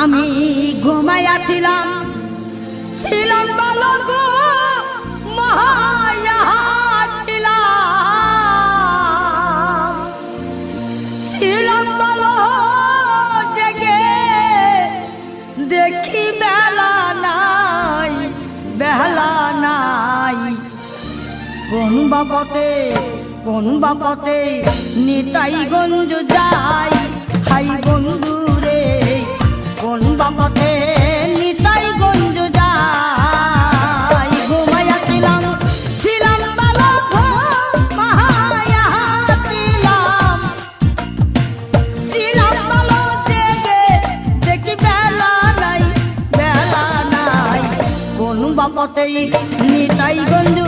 আমি ঘুমাইয়াছিলাম ছিলাম বালক মায়া ছিলাম বালক জেগে দেখি বেলা নাই কোন বাপতে নিতাই গঞ্জ যাই হাই বন্ধু রে কোন বাপতে নিতাই গঞ্জ যাই ঘুমাইয়াছিলাম ছিলাম বালক মায়া ছিলাম বালক জেগে দেখি বেলা নাই কোন বাপতে নিতাই গঞ্জ